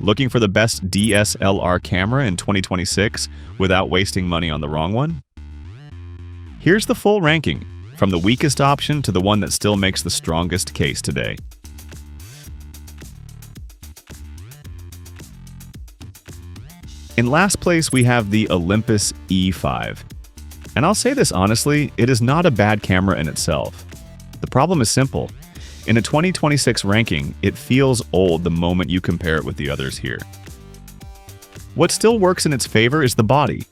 Looking for the best DSLR camera in 2026 without wasting money on the wrong one? Here's the full ranking, from the weakest option to the one that still makes the strongest case today. In last place, we have the Olympus E5. And I'll say this honestly, it is not a bad camera in itself. The problem is simple. In a 2026 ranking, it feels old the moment you compare it with the others here. What still works in its favor is the body.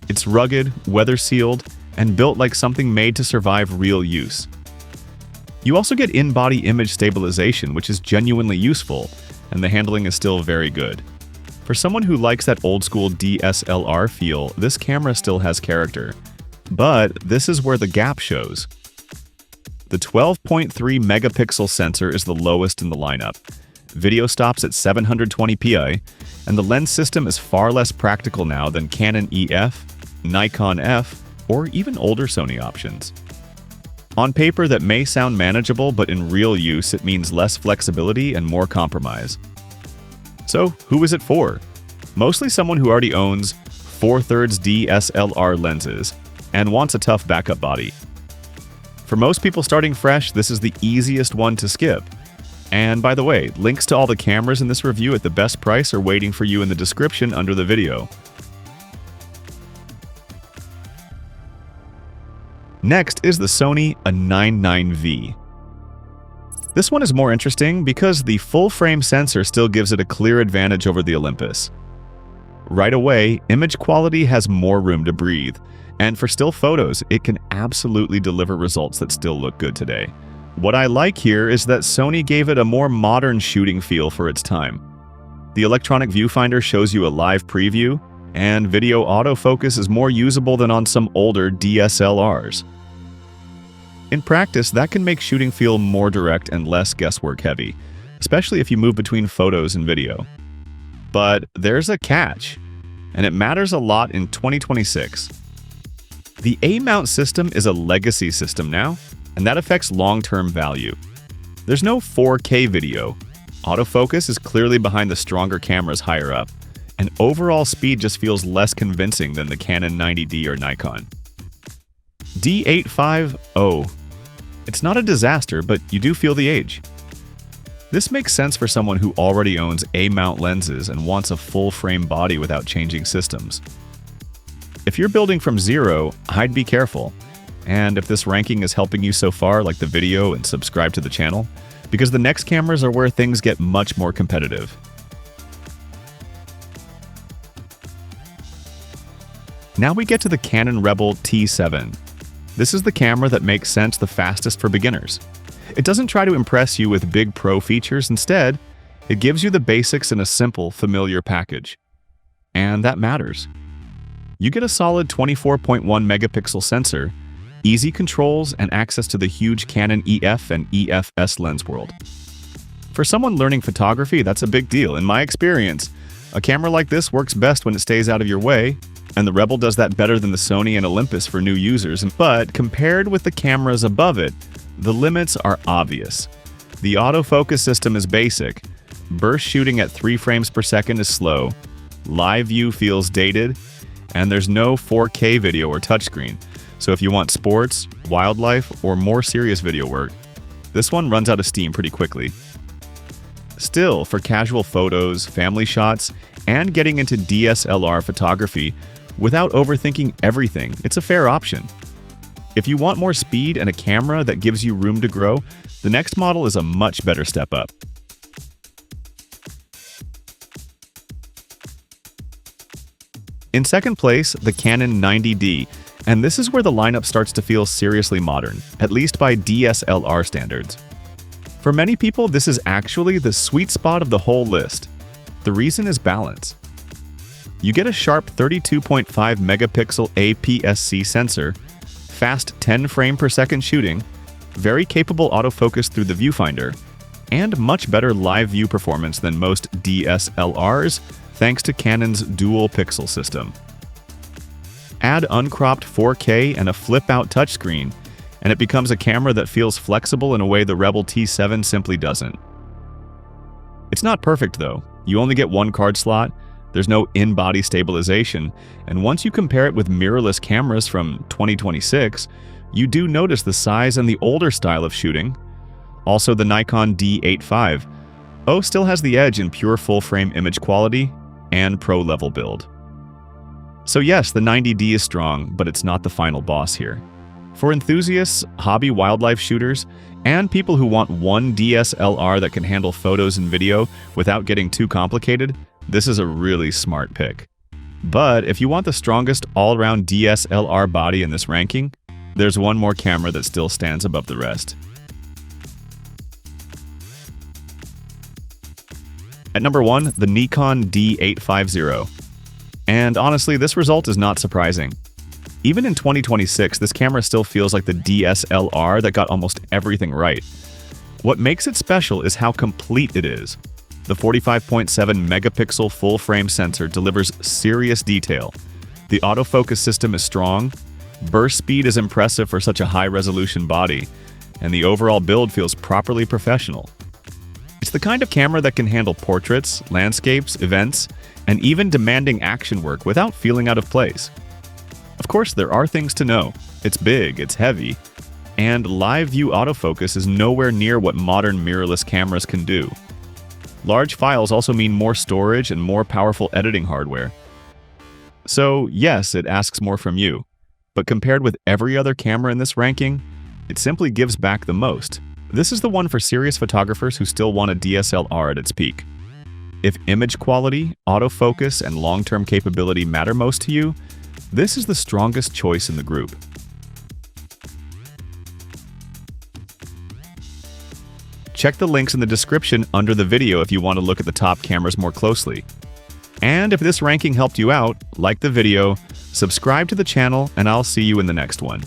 It's rugged, weather-sealed, and built like something made to survive real use. You also get in-body image stabilization, which is genuinely useful, and the handling is still very good. For someone who likes that old-school DSLR feel, this camera still has character. But this is where the gap shows. The 12.3 megapixel sensor is the lowest in the lineup. Video stops at 720p, and the lens system is far less practical now than Canon EF, Nikon F, or even older Sony options. On paper, that may sound manageable, but in real use, it means less flexibility and more compromise. So, who is it for? Mostly someone who already owns 4/3 DSLR lenses and wants a tough backup body. For most people starting fresh, this is the easiest one to skip. And by the way, links to all the cameras in this review at the best price are waiting for you in the description under the video. Next is the Sony A99V. This one is more interesting because the full-frame sensor still gives it a clear advantage over the Olympus. Right away, image quality has more room to breathe, and for still photos, it can absolutely deliver results that still look good today. What I like here is that Sony gave it a more modern shooting feel for its time. The electronic viewfinder shows you a live preview, and video autofocus is more usable than on some older DSLRs. In practice, that can make shooting feel more direct and less guesswork heavy, especially if you move between photos and video. But there's a catch, and it matters a lot in 2026. The A-mount system is a legacy system now, and that affects long-term value. There's no 4K video. Autofocus is clearly behind the stronger cameras higher up, and overall speed just feels less convincing than the Canon 90D or Nikon. D850. It's not a disaster, but you do feel the age. This makes sense for someone who already owns A-mount lenses and wants a full-frame body without changing systems. If you're building from zero, I'd be careful. And if this ranking is helping you so far, like the video and subscribe to the channel, because the next cameras are where things get much more competitive. Now we get to the Canon Rebel T7. This is the camera that makes sense the fastest for beginners. It doesn't try to impress you with big pro features. Instead, it gives you the basics in a simple, familiar package. And that matters. You get a solid 24.1 megapixel sensor, easy controls, and access to the huge Canon EF and EFS lens world. For someone learning photography, that's a big deal. In my experience, a camera like this works best when it stays out of your way, and the Rebel does that better than the Sony and Olympus for new users. But compared with the cameras above it, the limits are obvious. The autofocus system is basic, burst shooting at 3 frames per second is slow, live view feels dated, and there's no 4K video or touchscreen. So if you want sports, wildlife, or more serious video work, this one runs out of steam pretty quickly. Still, for casual photos, family shots, and getting into DSLR photography without overthinking everything, it's a fair option. If you want more speed and a camera that gives you room to grow, the next model is a much better step up. In second place, the Canon 90D, and this is where the lineup starts to feel seriously modern, at least by DSLR standards. For many people, this is actually the sweet spot of the whole list. The reason is balance. You get a sharp 32.5 megapixel aps-c sensor, fast 10 frame per second shooting, very capable autofocus through the viewfinder, and much better live view performance than most DSLRs thanks to Canon's dual pixel system. Add uncropped 4K and a flip-out touchscreen, and it becomes a camera that feels flexible in a way the Rebel T7 simply doesn't. It's not perfect though. You only get one card slot, there's no in-body stabilization, and once you compare it with mirrorless cameras from 2026, you do notice the size and the older style of shooting. Also, the Nikon D85 still has the edge in pure full-frame image quality and pro-level build. So yes, the 90D is strong, but it's not the final boss here. For enthusiasts, hobby wildlife shooters, and people who want one DSLR that can handle photos and video without getting too complicated, this is a really smart pick. But if you want the strongest all-around DSLR body in this ranking, there's one more camera that still stands above the rest. At number 1, the Nikon D850. And honestly, this result is not surprising. Even in 2026, this camera still feels like the DSLR that got almost everything right. What makes it special is how complete it is. The 45.7 megapixel full-frame sensor delivers serious detail. The autofocus system is strong, burst speed is impressive for such a high-resolution body, and the overall build feels properly professional. It's the kind of camera that can handle portraits, landscapes, events, and even demanding action work without feeling out of place. Of course, there are things to know. It's big, it's heavy, and live view autofocus is nowhere near what modern mirrorless cameras can do. Large files also mean more storage and more powerful editing hardware. So yes, it asks more from you, but compared with every other camera in this ranking, it simply gives back the most. This is the one for serious photographers who still want a DSLR at its peak. If image quality, autofocus, and long-term capability matter most to you, this is the strongest choice in the group. Check the links in the description under the video if you want to look at the top cameras more closely. And if this ranking helped you out, like the video, subscribe to the channel, and I'll see you in the next one.